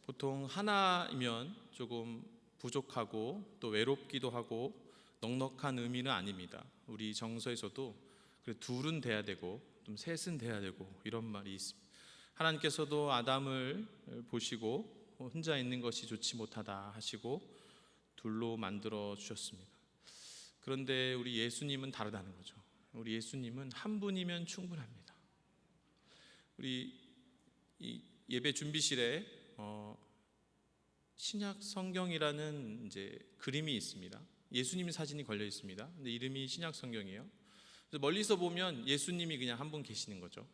보통 하나이면 조금 부족하고 또 외롭기도 하고 넉넉한 의미는 아닙니다. 우리 정서에서도 둘은 돼야 되고 좀 셋은 돼야 되고 이런 말이 있습니다. 하나님께서도 아담을 보시고 혼자 있는 것이 좋지 못하다 하시고 둘로 만들어 주셨습니다. 그런데 우리 예수님은 다르다는 거죠. 우리 예수님은 한 분이면 충분합니다. 우리 이 예배 준비실에 신약 성경이라는 이제 그림이 있습니다. 예수님 사진이 걸려 있습니다. 근데 이름이 신약 성경이에요. 그래서 멀리서 보면 예수님이 그냥 한 분 계시는 거죠.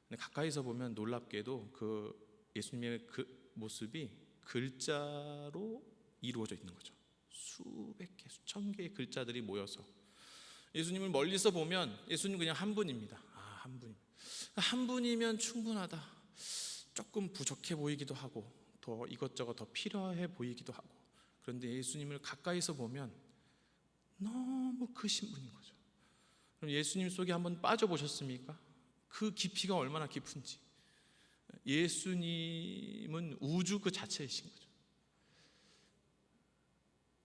근데 가까이서 보면 놀랍게도 그 예수님의 그 모습이 글자로 이루어져 있는 거죠. 수백 개, 수천 개의 글자들이 모여서 예수님을 멀리서 보면 예수님 그냥 한 분입니다. 한 분이면 충분하다. 조금 부족해 보이기도 하고 더 이것저것 더 필요해 보이기도 하고, 그런데 예수님을 가까이서 보면 너무 크신 분인 거죠. 그럼 예수님 속에 한번 빠져보셨습니까? 그 깊이가 얼마나 깊은지. 예수님은 우주 그 자체이신 거죠.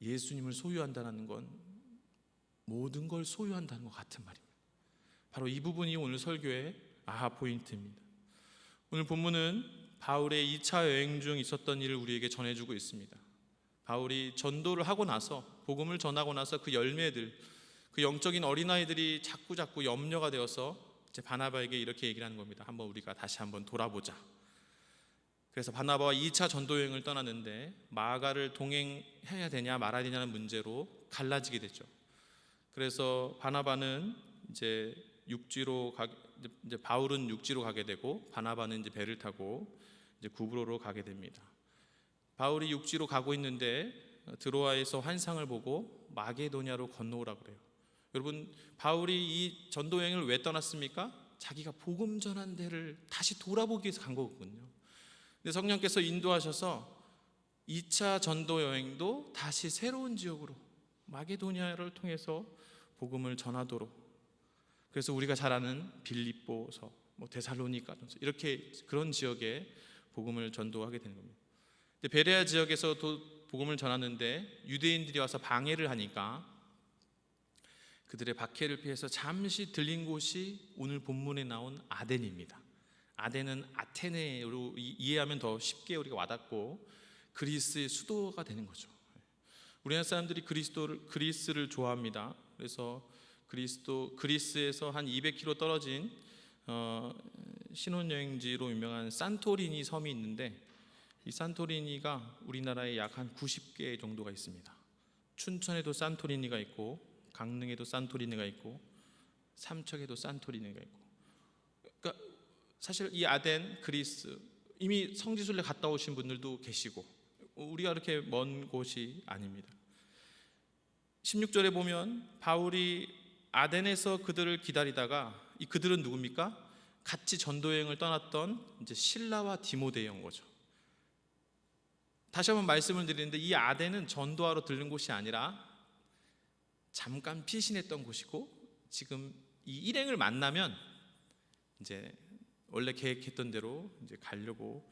예수님을 소유한다는 건 모든 걸 소유한다는 것 같은 말입니다. 바로 이 부분이 오늘 설교의 아하 포인트입니다. 오늘 본문은 바울의 2차 여행 중 있었던 일을 우리에게 전해주고 있습니다. 바울이 전도를 하고 나서, 복음을 전하고 나서 그 열매들, 그 영적인 어린아이들이 자꾸 염려가 되어서 이제 바나바에게 이렇게 얘기를 하는 겁니다. 한번 우리가 다시 한번 돌아보자. 그래서 바나바와 2차 전도 여행을 떠났는데 마가를 동행해야 되냐 말아야 되냐는 문제로 갈라지게 되죠. 그래서 바나바는 이제 바울은 육지로 가게 되고 바나바는 이제 배를 타고 이제 구브로로 가게 됩니다. 바울이 육지로 가고 있는데 드로아에서 환상을 보고 마게도냐로 건너오라고 그래요. 여러분, 바울이 이 전도 여행을 왜 떠났습니까? 자기가 복음 전한 데를 다시 돌아보기 위해서 간 거거든요. 근데 성령께서 인도하셔서 2차 전도 여행도 다시 새로운 지역으로 마게도냐를 통해서 복음을 전하도록, 그래서 우리가 잘 아는 빌립보서, 데살로니가전서 이렇게 그런 지역에 복음을 전도하게 되는 겁니다. 베레아 지역에서도 복음을 전하는데 유대인들이 와서 방해를 하니까 그들의 박해를 피해서 잠시 들린 곳이 오늘 본문에 나온 아덴입니다. 아덴은 아테네로 이해하면 더 쉽게 우리가 와닿고 그리스의 수도가 되는 거죠. 우리나라 사람들이 그리스를 좋아합니다. 그래서 그리스에서 한 200km 떨어진 신혼여행지로 유명한 산토리니 섬이 있는데, 이 산토리니가 우리나라에 약 한 90개 정도가 있습니다. 춘천에도 산토리니가 있고, 강릉에도 산토리니가 있고, 삼척에도 산토리니가 있고. 그러니까 사실 이 아덴, 그리스 이미 성지순례 갔다 오신 분들도 계시고 우리가 그렇게 먼 곳이 아닙니다. 16절에 보면 바울이 아덴에서 그들을 기다리다가, 이 그들은 누굽니까? 같이 전도여행을 떠났던 이제 실라와 디모데인 거죠. 다시 한번 말씀을 드리는데, 이 아덴은 전도하러 들른 곳이 아니라 잠깐 피신했던 곳이고, 지금 이 일행을 만나면 이제 원래 계획했던 대로 이제 가려고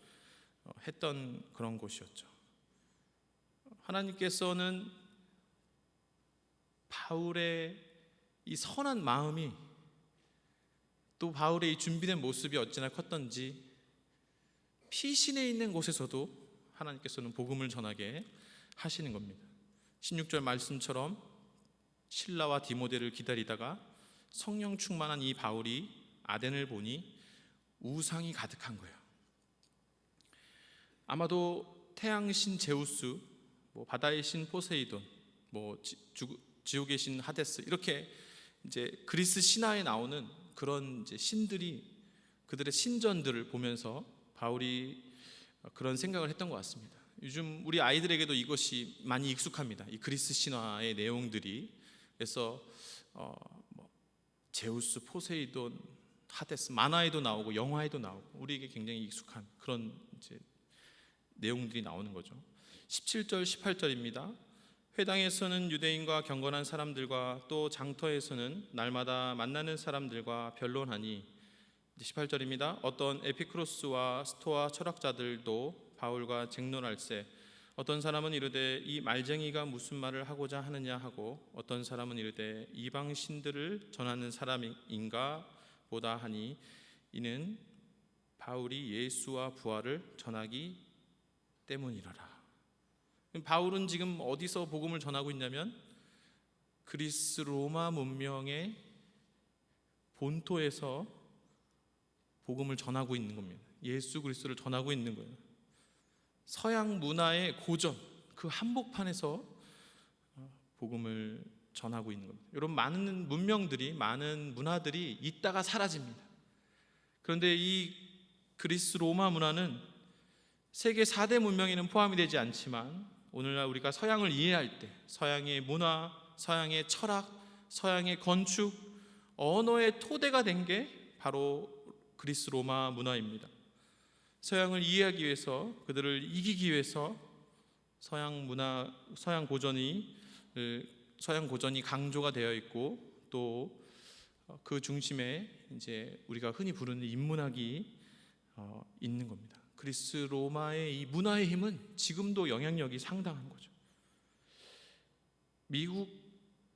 했던 그런 곳이었죠. 하나님께서는 바울의 이 선한 마음이, 또 바울의 이 준비된 모습이 어찌나 컸던지 피신해 있는 곳에서도 하나님께서는 복음을 전하게 하시는 겁니다. 16절 말씀처럼 실라와 디모데를 기다리다가 성령 충만한 이 바울이 아덴을 보니 우상이 가득한 거예요. 아마도 태양신 제우스, 바다의 신 포세이돈, 지옥의 신 하데스, 이렇게 이제 그리스 신화에 나오는 그런 이제 신들이, 그들의 신전들을 보면서 바울이 그런 생각을 했던 것 같습니다. 요즘 우리 아이들에게도 이것이 많이 익숙합니다. 이 그리스 신화의 내용들이. 그래서 제우스, 포세이돈, 하데스, 만화에도 나오고 영화에도 나오고 우리에게 굉장히 익숙한 그런 이제 내용들이 나오는 거죠. 17절, 18절입니다. 회당에서는 유대인과 경건한 사람들과 또 장터에서는 날마다 만나는 사람들과 변론하니, 18절입니다. 어떤 에피크로스와 스토아 철학자들도 바울과 쟁론할세 어떤 사람은 이르되 이 말쟁이가 무슨 말을 하고자 하느냐 하고 어떤 사람은 이르되 이방 신들을 전하는 사람인가 보다 하니 이는 바울이 예수와 부활을 전하기 때문이라라. 바울은 지금 어디서 복음을 전하고 있냐면 그리스 로마 문명의 본토에서 복음을 전하고 있는 겁니다. 예수 그리스도를 전하고 있는 거예요. 서양 문화의 고전, 그 한복판에서 복음을 전하고 있는 겁니다. 여러분, 많은 문명들이, 많은 문화들이 있다가 사라집니다. 그런데 이 그리스 로마 문화는 세계 4대 문명에는 포함이 되지 않지만 오늘날 우리가 서양을 이해할 때 서양의 문화, 서양의 철학, 서양의 건축, 언어의 토대가 된 게 바로 그리스 로마 문화입니다. 서양을 이해하기 위해서, 그들을 이기기 위해서 서양 문화, 서양 고전이 강조가 되어 있고 또 그 중심에 이제 우리가 흔히 부르는 인문학이 있는 겁니다. 그리스 로마의 이 문화의 힘은 지금도 영향력이 상당한 거죠.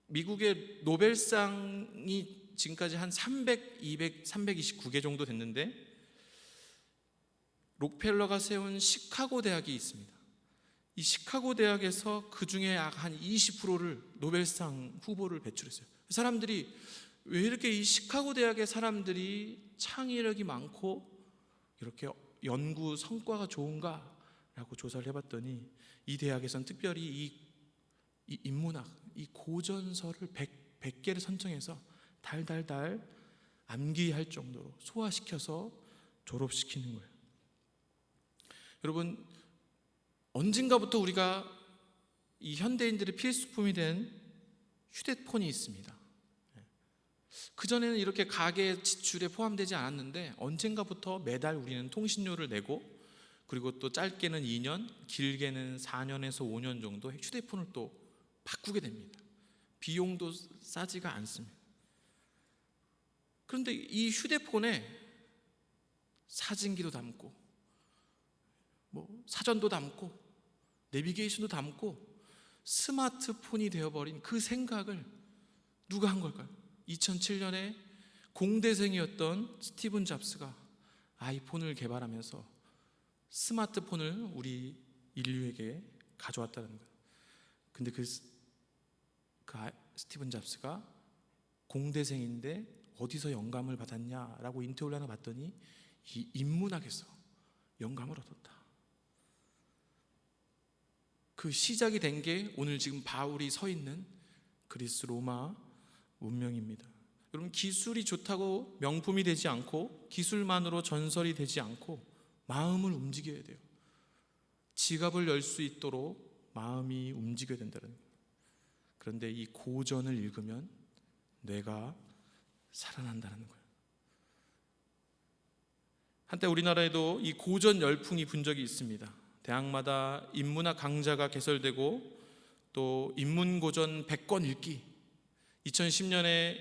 미국의 노벨상이 지금까지 한 329개 정도 됐는데 록펠러가 세운 시카고 대학이 있습니다. 이 시카고 대학에서 그 중에 약 한 20%를 노벨상 후보를 배출했어요. 사람들이 왜 이렇게 이 시카고 대학의 사람들이 창의력이 많고 이렇게 연구 성과가 좋은가라고 조사를 해봤더니 이 대학에서는 특별히 이 인문학, 이 고전서를 100개를 선정해서 달달달 암기할 정도로 소화시켜서 졸업시키는 거예요. 여러분, 언젠가부터 우리가 이 현대인들의 필수품이 된 휴대폰이 있습니다. 그전에는 이렇게 가계 지출에 포함되지 않았는데 언젠가부터 매달 우리는 통신료를 내고 그리고 또 짧게는 2년, 길게는 4년에서 5년 정도 휴대폰을 또 바꾸게 됩니다. 비용도 싸지가 않습니다. 그런데 이 휴대폰에 사진기도 담고 사전도 담고 내비게이션도 담고 스마트폰이 되어버린 그 생각을 누가 한 걸까요? 2007년에 공대생이었던 스티븐 잡스가 아이폰을 개발하면서 스마트폰을 우리 인류에게 가져왔다는 거예요. 근데 그 스티븐 잡스가 공대생인데 어디서 영감을 받았냐라고 인터뷰를 하나 봤더니 이 인문학에서 영감을 얻었다. 그 시작이 된 게 오늘 지금 바울이 서 있는 그리스 로마 문명입니다. 여러분, 기술이 좋다고 명품이 되지 않고 기술만으로 전설이 되지 않고 마음을 움직여야 돼요. 지갑을 열 수 있도록 마음이 움직여야 된다는 거예요. 그런데 이 고전을 읽으면 뇌가 살아난다는 거예요. 한때 우리나라에도 이 고전 열풍이 분 적이 있습니다. 대학마다 인문학 강좌가 개설되고 또 인문고전 100권 읽기, 2010년에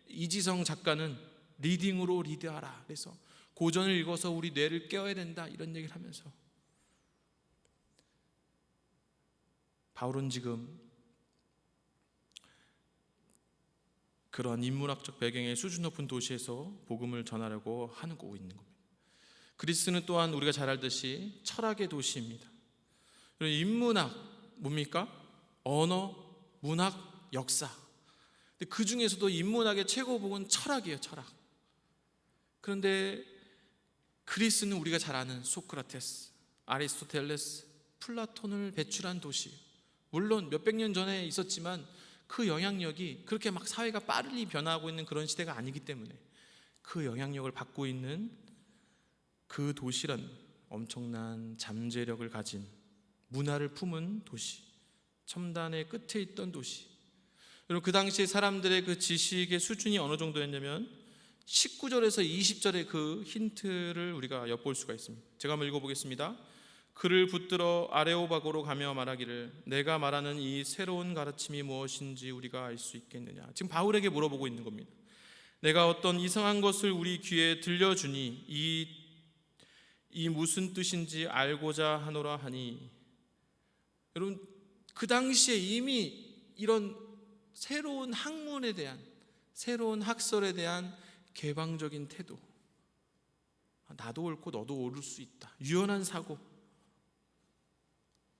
이지성 작가는 리딩으로 리드하라, 그래서 고전을 읽어서 우리 뇌를 깨워야 된다, 이런 얘기를 하면서 바울은 지금 그런 인문학적 배경의 수준 높은 도시에서 복음을 전하려고 하고 있는 겁니다. 그리스는 또한 우리가 잘 알듯이 철학의 도시입니다. 인문학 뭡니까? 언어, 문학, 역사. 근데 그 중에서도 인문학의 최고봉은 철학이에요, 철학. 그런데 그리스는 우리가 잘 아는 소크라테스, 아리스토텔레스, 플라톤을 배출한 도시. 물론 몇백 년 전에 있었지만 그 영향력이 그렇게 막 사회가 빠르게 변화하고 있는 그런 시대가 아니기 때문에 그 영향력을 받고 있는 그 도시란 엄청난 잠재력을 가진 문화를 품은 도시, 첨단의 끝에 있던 도시. 여러분, 그 당시에 사람들의 그 지식의 수준이 어느 정도였냐면 19절에서 20절의 그 힌트를 우리가 엿볼 수가 있습니다. 제가 한번 읽어보겠습니다. 그를 붙들어 아레오바고로 가며 말하기를 내가 말하는 이 새로운 가르침이 무엇인지 우리가 알 수 있겠느냐. 지금 바울에게 물어보고 있는 겁니다. 내가 어떤 이상한 것을 우리 귀에 들려주니 이 무슨 뜻인지 알고자 하노라 하니, 여러분 그 당시에 이미 이런 새로운 학문에 대한, 새로운 학설에 대한 개방적인 태도, 나도 옳고 너도 옳을 수 있다, 유연한 사고,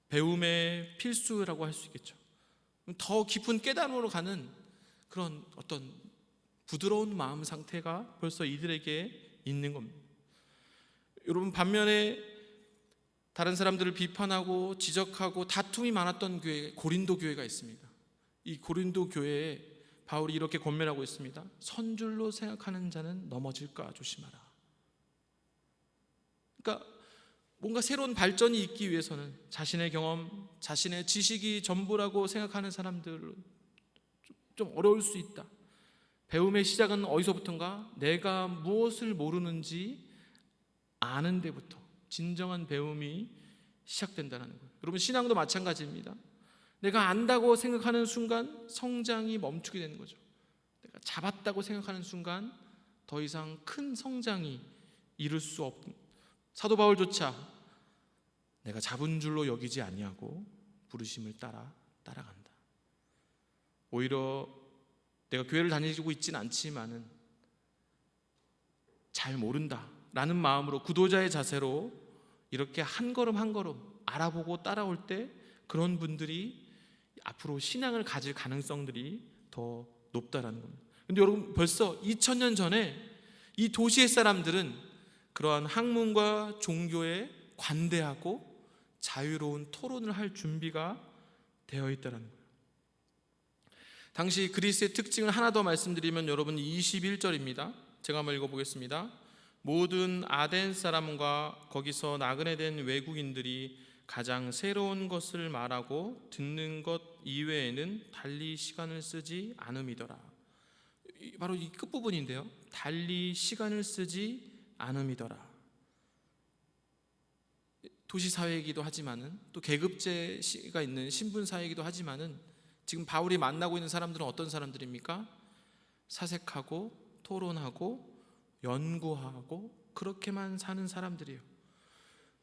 배움의 필수라고 할 수 있겠죠. 더 깊은 깨달음으로 가는 그런 어떤 부드러운 마음 상태가 벌써 이들에게 있는 겁니다. 여러분, 반면에 다른 사람들을 비판하고 지적하고 다툼이 많았던 교회, 고린도 교회가 있습니다. 이 고린도 교회에 바울이 이렇게 권면하고 있습니다. 선줄로 생각하는 자는 넘어질까 조심하라. 그러니까 뭔가 새로운 발전이 있기 위해서는 자신의 경험, 자신의 지식이 전부라고 생각하는 사람들은 좀 어려울 수 있다. 배움의 시작은 어디서부터인가? 내가 무엇을 모르는지 아는 데부터 진정한 배움이 시작된다는 거예요. 여러분, 신앙도 마찬가지입니다. 내가 안다고 생각하는 순간 성장이 멈추게 되는 거죠. 내가 잡았다고 생각하는 순간 더 이상 큰 성장이 이룰 수 없는, 사도 바울조차 내가 잡은 줄로 여기지 아니하고 부르심을 따라간다. 오히려 내가 교회를 다니고 있진 않지만은 잘 모른다 라는 마음으로, 구도자의 자세로 이렇게 한 걸음 한 걸음 알아보고 따라올 때 그런 분들이 앞으로 신앙을 가질 가능성들이 더 높다라는 겁니다. 근데 여러분, 벌써 2000년 전에 이 도시의 사람들은 그러한 학문과 종교에 관대하고 자유로운 토론을 할 준비가 되어 있다는 거예요. 당시 그리스의 특징을 하나 더 말씀드리면 여러분, 21절입니다. 제가 한번 읽어보겠습니다. 모든 아덴 사람과 거기서 나그네 된 외국인들이 가장 새로운 것을 말하고 듣는 것 이외에는 달리 시간을 쓰지 않음이더라. 바로 이 끝부분인데요. 달리 시간을 쓰지 않음이더라. 도시사회이기도 하지만은, 또 계급제가 있는 신분사회이기도 하지만은, 지금 바울이 만나고 있는 사람들은 어떤 사람들입니까? 사색하고 토론하고 연구하고 그렇게만 사는 사람들이에요.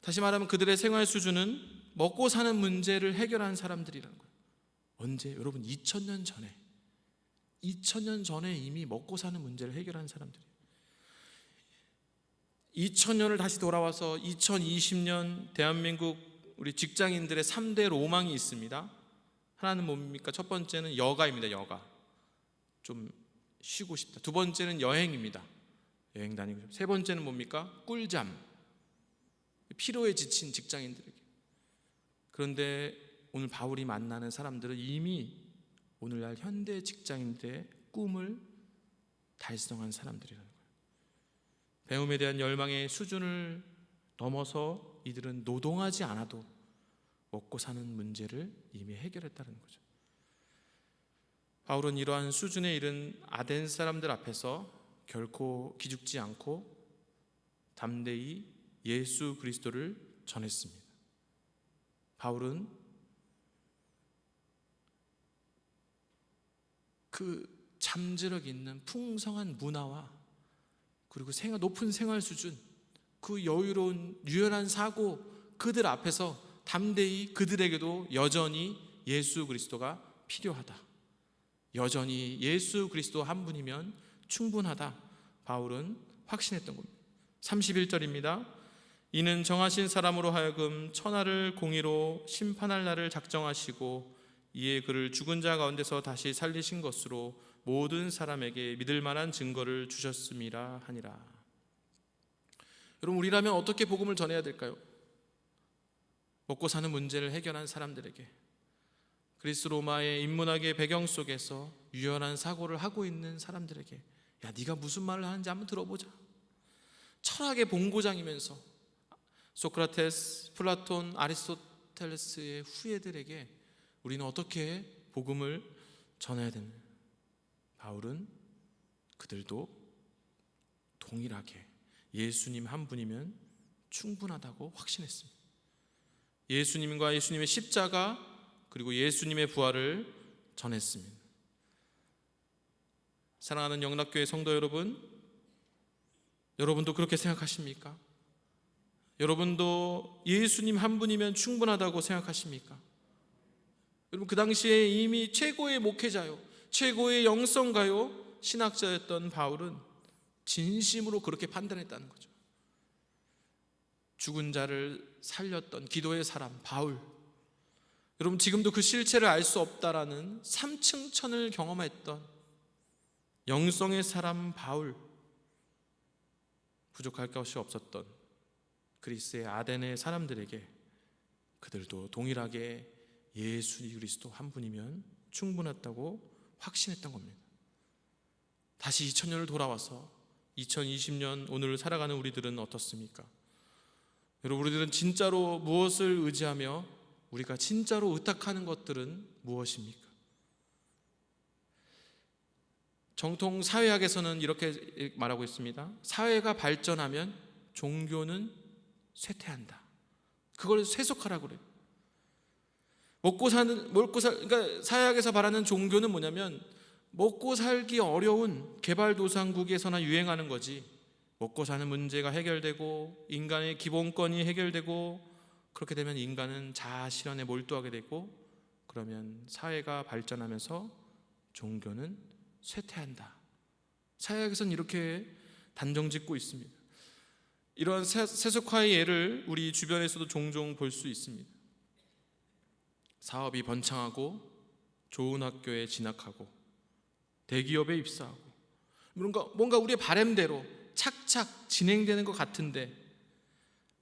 다시 말하면 그들의 생활 수준은 먹고 사는 문제를 해결한 사람들이라는 거예요. 언제? 여러분, 2000년 전에 이미 먹고 사는 문제를 해결한 사람들이에요. 2000년을 다시 돌아와서 2020년 대한민국 우리 직장인들의 3대 로망이 있습니다. 하나는 뭡니까? 첫 번째는 여가입니다. 여가. 좀 쉬고 싶다. 두 번째는 여행입니다. 여행 다니고 싶다. 세 번째는 뭡니까? 꿀잠. 피로에 지친 직장인들에게. 그런데 오늘 바울이 만나는 사람들은 이미 오늘날 현대 직장인들의 꿈을 달성한 사람들이라는 거예요. 배움에 대한 열망의 수준을 넘어서 이들은 노동하지 않아도 먹고 사는 문제를 이미 해결했다는 거죠. 바울은 이러한 수준에 이른 아덴 사람들 앞에서 결코 기죽지 않고 담대히 예수 그리스도를 전했습니다. 바울은 그 잠재력 있는 풍성한 문화와 그리고 높은 생활 수준, 그 여유로운 유연한 사고, 그들 앞에서 담대히 그들에게도 여전히 예수 그리스도가 필요하다, 여전히 예수 그리스도 한 분이면 충분하다, 바울은 확신했던 겁니다. 31절입니다. 이는 정하신 사람으로 하여금 천하를 공의로 심판할 날을 작정하시고 이에 그를 죽은 자 가운데서 다시 살리신 것으로 모든 사람에게 믿을 만한 증거를 주셨음이라 하니라. 여러분, 우리라면 어떻게 복음을 전해야 될까요? 먹고 사는 문제를 해결한 사람들에게, 그리스 로마의 인문학의 배경 속에서 유연한 사고를 하고 있는 사람들에게, 야, 네가 무슨 말을 하는지 한번 들어보자. 철학의 본고장이면서 소크라테스, 플라톤, 아리스토텔레스의 후예들에게 우리는 어떻게 복음을 전해야 됩니까? 바울은 그들도 동일하게 예수님 한 분이면 충분하다고 확신했습니다. 예수님과 예수님의 십자가, 그리고 예수님의 부활을 전했습니다. 사랑하는 영락교회 성도 여러분, 여러분도 그렇게 생각하십니까? 여러분도 예수님 한 분이면 충분하다고 생각하십니까? 여러분, 그 당시에 이미 최고의 목회자요, 최고의 영성가요, 신학자였던 바울은 진심으로 그렇게 판단했다는 거죠. 죽은 자를 살렸던 기도의 사람 바울, 여러분 지금도 그 실체를 알 수 없다라는 삼층천을 경험했던 영성의 사람 바울, 부족할 것이 없었던 그리스의 아데네 사람들에게 그들도 동일하게 예수 그리스도 한 분이면 충분했다고 확신했던 겁니다. 다시 2000년을 돌아와서 2020년 오늘을 살아가는 우리들은 어떻습니까? 여러분, 우리들은 진짜로 무엇을 의지하며 우리가 진짜로 의탁하는 것들은 무엇입니까? 정통 사회학에서는 이렇게 말하고 있습니다. 사회가 발전하면 종교는 쇠퇴한다. 그걸 세속하라고 그래요. 그러니까 사회학에서 말하는 종교는 뭐냐면 먹고 살기 어려운 개발도상국에서나 유행하는 거지, 먹고 사는 문제가 해결되고 인간의 기본권이 해결되고 그렇게 되면 인간은 자아 실현에 몰두하게 되고, 그러면 사회가 발전하면서 종교는 쇠퇴한다. 사회학에서는 이렇게 단정짓고 있습니다. 이러한 세속화의 예를 우리 주변에서도 종종 볼 수 있습니다. 사업이 번창하고 좋은 학교에 진학하고 대기업에 입사하고 뭔가 우리의 바램대로 착착 진행되는 것 같은데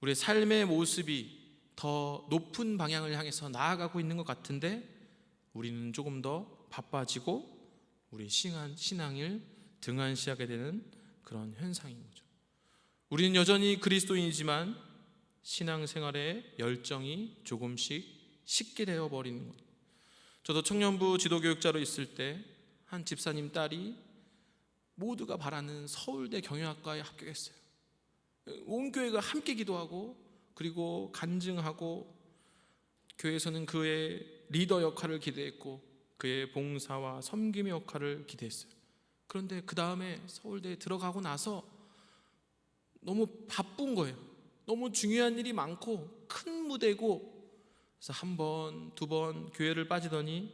우리의 삶의 모습이 더 높은 방향을 향해서 나아가고 있는 것 같은데 우리는 조금 더 바빠지고 우리 신앙을 등한시하게 되는 그런 현상인 거죠. 우리는 여전히 그리스도인이지만 신앙생활의 열정이 조금씩 식게 되어버리는 거예요. 저도 청년부 지도교육자로 있을 때 한 집사님 딸이 모두가 바라는 서울대 경영학과에 합격했어요. 온 교회가 함께 기도하고 그리고 간증하고 교회에서는 그의 리더 역할을 기대했고 그의 봉사와 섬김의 역할을 기대했어요. 그런데 그 다음에 서울대에 들어가고 나서 너무 바쁜 거예요. 너무 중요한 일이 많고 큰 무대고, 그래서 한 번, 두 번 교회를 빠지더니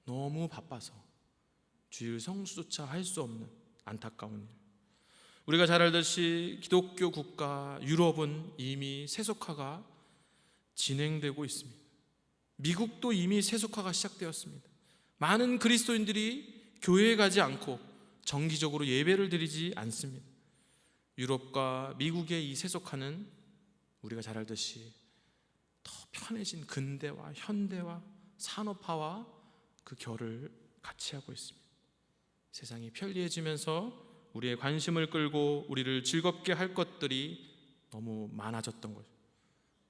너무 바빠서 주일 성수조차 할 수 없는 안타까운 일. 우리가 잘 알듯이 기독교 국가 유럽은 이미 세속화가 진행되고 있습니다. 미국도 이미 세속화가 시작되었습니다. 많은 그리스도인들이 교회에 가지 않고 정기적으로 예배를 드리지 않습니다. 유럽과 미국의 이 세속화는 우리가 잘 알듯이 더 편해진 근대화, 현대화, 산업화와 그 결을 같이 하고 있습니다. 세상이 편리해지면서 우리의 관심을 끌고 우리를 즐겁게 할 것들이 너무 많아졌던 거죠.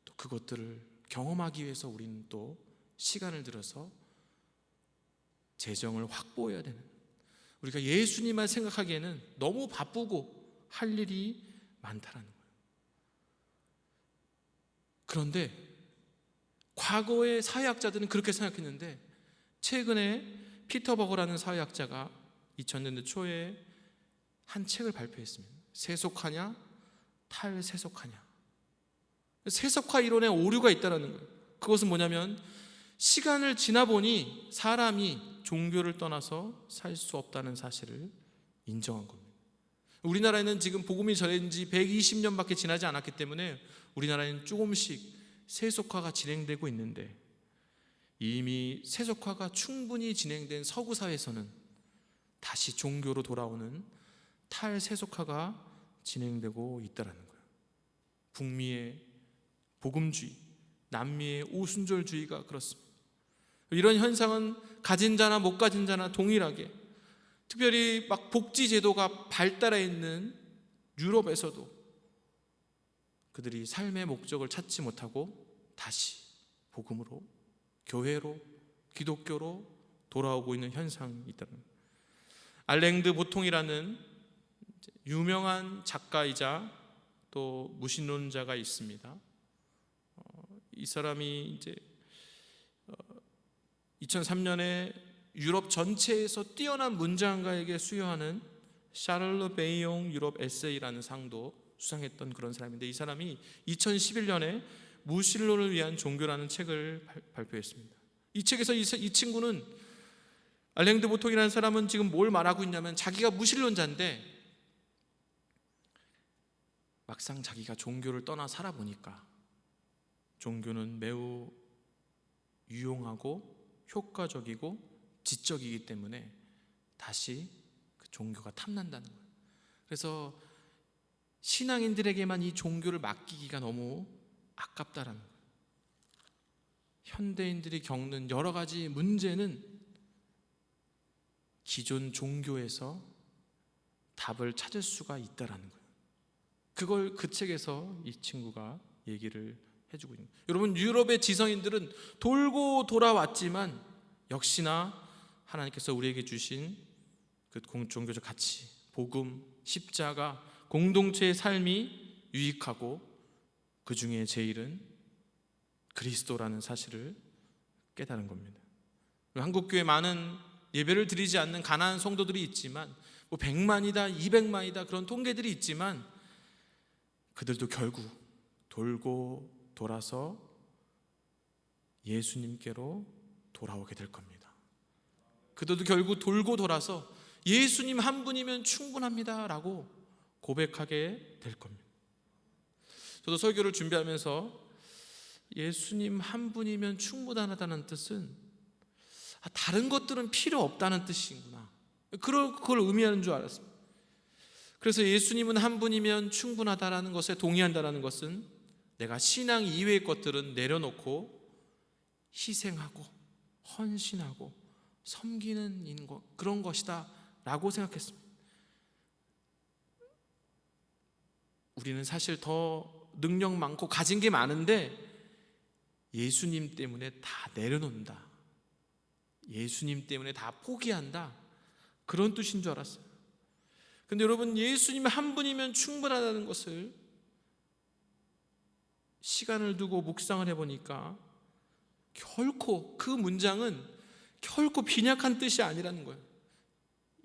또 그것들을 경험하기 위해서 우리는 또 시간을 들여서 재정을 확보해야 되는, 우리가 예수님만 생각하기에는 너무 바쁘고 할 일이 많다라는 거예요. 그런데 과거의 사회학자들은 그렇게 생각했는데 최근에 피터 버거라는 사회학자가 2000년대 초에 한 책을 발표했습니다. 세속화냐 탈세속화냐. 세속화 이론에 오류가 있다는 거예요. 그것은 뭐냐면 시간을 지나 보니 사람이 종교를 떠나서 살 수 없다는 사실을 인정한 겁니다. 우리나라에는 지금 복음이 전해진 지 120년밖에 지나지 않았기 때문에 우리나라에는 조금씩 세속화가 진행되고 있는데, 이미 세속화가 충분히 진행된 서구 사회에서는 다시 종교로 돌아오는 탈세속화가 진행되고 있다는 거예요. 북미의 복음주의, 남미의 오순절주의가 그렇습니다. 이런 현상은 가진 자나 못 가진 자나 동일하게, 특별히 막 복지제도가 발달해 있는 유럽에서도 그들이 삶의 목적을 찾지 못하고 다시 복음으로, 교회로, 기독교로 돌아오고 있는 현상이 있다는 거예요. 알랭드 보통이라는 유명한 작가이자 또 무신론자가 있습니다. 이 사람이 이제 2003년에 유럽 전체에서 뛰어난 문장가에게 수여하는 샤를르 베이용 유럽 에세이라는 상도 수상했던 그런 사람인데, 이 사람이 2011년에 무신론을 위한 종교라는 책을 발표했습니다. 이 책에서 이 친구는, 알랭 드 보통이라는 사람은 지금 뭘 말하고 있냐면, 자기가 무신론자인데 막상 자기가 종교를 떠나 살아보니까 종교는 매우 유용하고 효과적이고 지적이기 때문에 다시 그 종교가 탐난다는 거예요. 그래서 신앙인들에게만 이 종교를 맡기기가 너무 아깝다라는 거예요. 현대인들이 겪는 여러 가지 문제는 기존 종교에서 답을 찾을 수가 있다라는 거예요. 그걸 그 책에서 이 친구가 얘기를 해주고 있는 거예요. 여러분, 유럽의 지성인들은 돌고 돌아왔지만 역시나 하나님께서 우리에게 주신 그 종교적 가치, 복음, 십자가, 공동체의 삶이 유익하고 그 중에 제일은 그리스도라는 사실을 깨달은 겁니다. 한국교회 많은 예배를 드리지 않는 가난한 성도들이 있지만, 100만이다 200만이다 그런 통계들이 있지만, 그들도 결국 돌고 돌아서 예수님께로 돌아오게 될 겁니다. 그들도 결국 돌고 돌아서 예수님 한 분이면 충분합니다 라고 고백하게 될 겁니다. 저도 설교를 준비하면서 예수님 한 분이면 충분하다는 뜻은 다른 것들은 필요 없다는 뜻이구나, 그걸 의미하는 줄 알았습니다. 그래서 예수님은 한 분이면 충분하다라는 것에 동의한다는 것은 내가 신앙 이외의 것들은 내려놓고 희생하고 헌신하고 섬기는 그런 것이다 라고 생각했습니다. 우리는 사실 더 능력 많고 가진 게 많은데 예수님 때문에 다 내려놓는다, 예수님 때문에 다 포기한다, 그런 뜻인 줄 알았어요. 근데 여러분, 예수님 한 분이면 충분하다는 것을 시간을 두고 묵상을 해보니까 결코 그 문장은 결코 빈약한 뜻이 아니라는 거예요.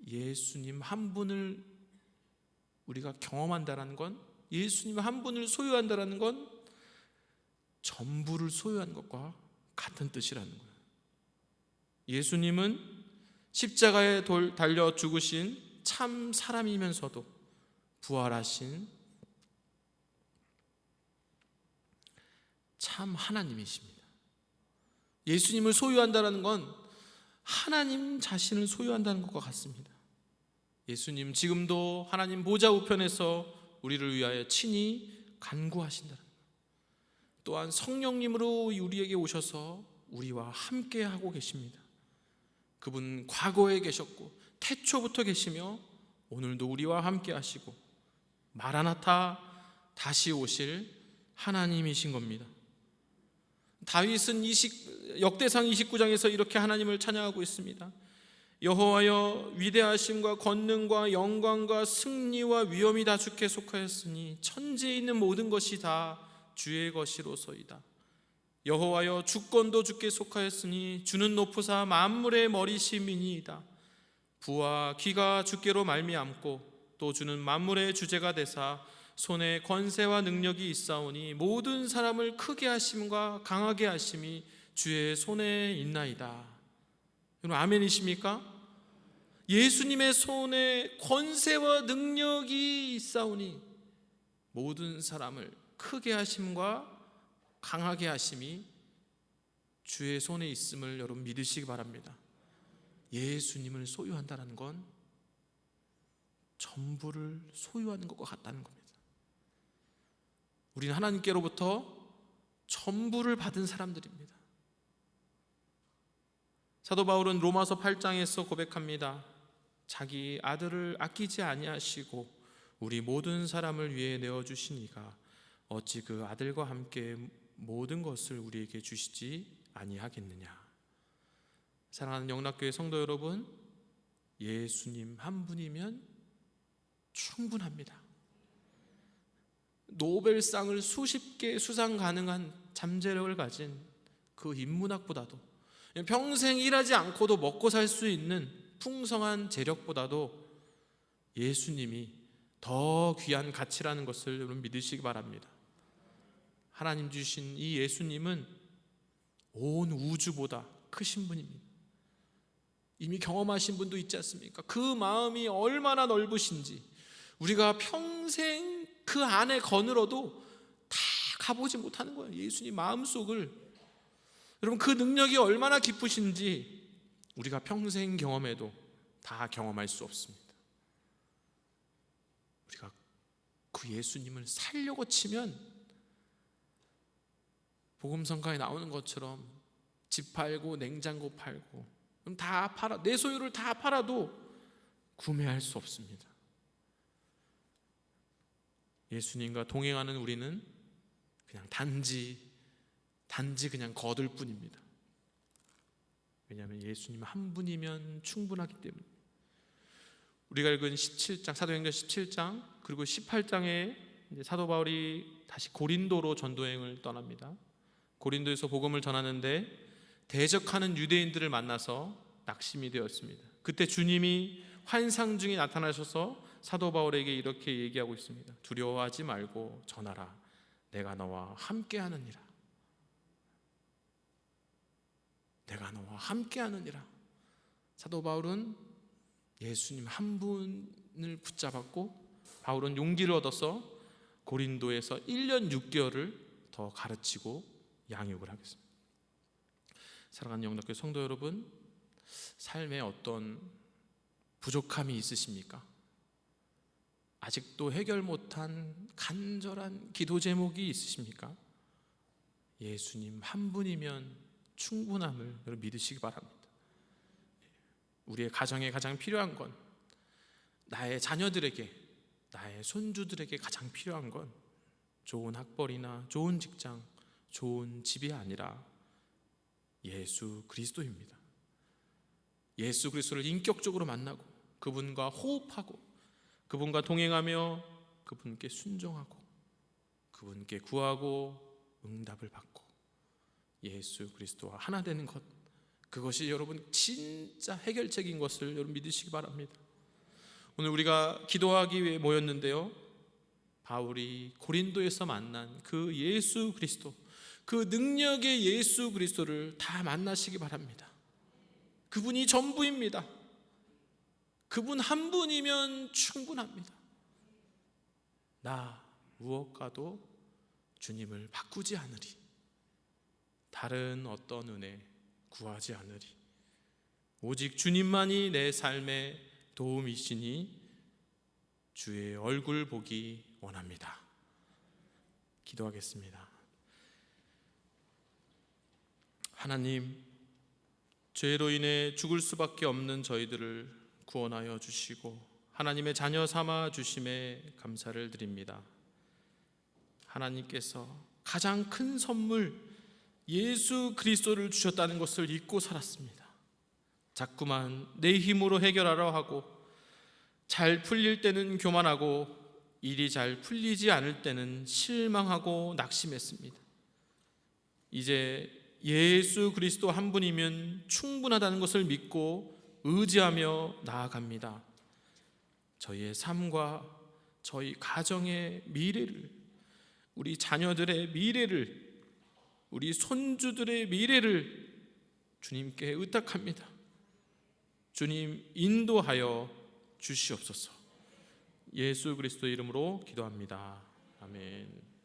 예수님 한 분을 우리가 경험한다는 건, 예수님 한 분을 소유한다는 건 전부를 소유한 것과 같은 뜻이라는 거예요. 예수님은 십자가에 달려 죽으신 참 사람이면서도 부활하신 참 하나님이십니다. 예수님을 소유한다는 건 하나님 자신을 소유한다는 것과 같습니다. 예수님 지금도 하나님 보좌 우편에서 우리를 위하여 친히 간구하신다는 것, 또한 성령님으로 우리에게 오셔서 우리와 함께 하고 계십니다. 그분 과거에 계셨고 태초부터 계시며 오늘도 우리와 함께 하시고 마라나타, 다시 오실 하나님이신 겁니다. 다윗은 역대상 29장에서 이렇게 하나님을 찬양하고 있습니다. 여호와여, 위대하심과 권능과 영광과 승리와 위엄이 다 주께 속하였으니 천지에 있는 모든 것이 다 주의 것이로소이다. 여호와여, 주권도 주께 속하였으니 주는 높으사 만물의 머리심이니이다. 부와 귀가 주께로 말미암고 또 주는 만물의 주제가 되사 손에 권세와 능력이 있사오니 모든 사람을 크게 하심과 강하게 하심이 주의 손에 있나이다. 여러분, 아멘이십니까? 예수님의 손에 권세와 능력이 있사오니 모든 사람을 크게 하심과 강하게 하심이 주의 손에 있음을 여러분 믿으시기 바랍니다. 예수님을 소유한다는 건 전부를 소유하는 것과 같다는 겁니다. 우리는 하나님께로부터 전부를 받은 사람들입니다. 사도 바울은 로마서 8장에서 고백합니다. 자기 아들을 아끼지 아니하시고 우리 모든 사람을 위해 내어주시니가 어찌 그 아들과 함께 모든 것을 우리에게 주시지 아니하겠느냐. 사랑하는 영락교회 성도 여러분, 예수님 한 분이면 충분합니다. 노벨상을 수십 개 수상 가능한 잠재력을 가진 그 인문학보다도, 평생 일하지 않고도 먹고 살 수 있는 풍성한 재력보다도 예수님이 더 귀한 가치라는 것을 여러분 믿으시기 바랍니다. 하나님 주신 이 예수님은 온 우주보다 크신 분입니다. 이미 경험하신 분도 있지 않습니까? 그 마음이 얼마나 넓으신지 우리가 평생 그 안에 거느려도 다 가보지 못하는 거예요. 예수님 마음속을. 여러분, 그 능력이 얼마나 깊으신지 우리가 평생 경험해도 다 경험할 수 없습니다. 우리가 그 예수님을 살려고 치면 복음성가에 나오는 것처럼 집 팔고 냉장고 팔고 그럼 다 팔아, 내 소유를 다 팔아도 구매할 수 없습니다. 예수님과 동행하는 우리는 그냥 단지 그냥 거둘 뿐입니다. 왜냐하면 예수님 한 분이면 충분하기 때문에. 우리가 읽은 17장, 사도행전 17장 그리고 18장에 사도 바울이 다시 고린도로 전도행을 떠납니다. 고린도에서 복음을 전하는데 대적하는 유대인들을 만나서 낙심이 되었습니다. 그때 주님이 환상 중에 나타나셔서 사도 바울에게 이렇게 얘기하고 있습니다. 두려워하지 말고 전하라. 내가 너와 함께하느니라. 내가 너와 함께하느니라. 사도 바울은 예수님 한 분을 붙잡았고 바울은 용기를 얻어서 고린도에서 1년 6개월을 더 가르치고 양육을 하겠습니다. 사랑하는 영덕교회 성도 여러분, 삶에 어떤 부족함이 있으십니까? 아직도 해결 못한 간절한 기도 제목이 있으십니까? 예수님 한 분이면 충분함을 여러분 믿으시기 바랍니다. 우리의 가정에 가장 필요한 건, 나의 자녀들에게, 나의 손주들에게 가장 필요한 건 좋은 학벌이나 좋은 직장, 좋은 집이 아니라 예수 그리스도입니다. 예수 그리스도를 인격적으로 만나고 그분과 호흡하고 그분과 동행하며 그분께 순종하고 그분께 구하고 응답을 받고 예수 그리스도와 하나 되는 것, 그것이 여러분 진짜 해결책인 것을 여러분 믿으시기 바랍니다. 오늘 우리가 기도하기 위해 모였는데요, 바울이 고린도에서 만난 그 예수 그리스도, 그 능력의 예수 그리스도를 다 만나시기 바랍니다. 그분이 전부입니다. 그분 한 분이면 충분합니다. 나 무엇과도 주님을 바꾸지 않으리. 다른 어떤 은혜 구하지 않으리. 오직 주님만이 내 삶의 도움이시니 주의 얼굴 보기 원합니다. 기도하겠습니다. 하나님, 죄로 인해 죽을 수밖에 없는 저희들을 구원하여 주시고 하나님의 자녀 삼아 주심에 감사를 드립니다. 하나님께서 가장 큰 선물 예수 그리스도를 주셨다는 것을 잊고 살았습니다. 자꾸만 내 힘으로 해결하려 하고 잘 풀릴 때는 교만하고 일이 잘 풀리지 않을 때는 실망하고 낙심했습니다. 이제 예수 그리스도 한 분이면 충분하다는 것을 믿고 의지하며 나아갑니다. 저희의 삶과 저희 가정의 미래를, 우리 자녀들의 미래를, 우리 손주들의 미래를 주님께 의탁합니다. 주님 인도하여 주시옵소서. 예수 그리스도 이름으로 기도합니다. 아멘.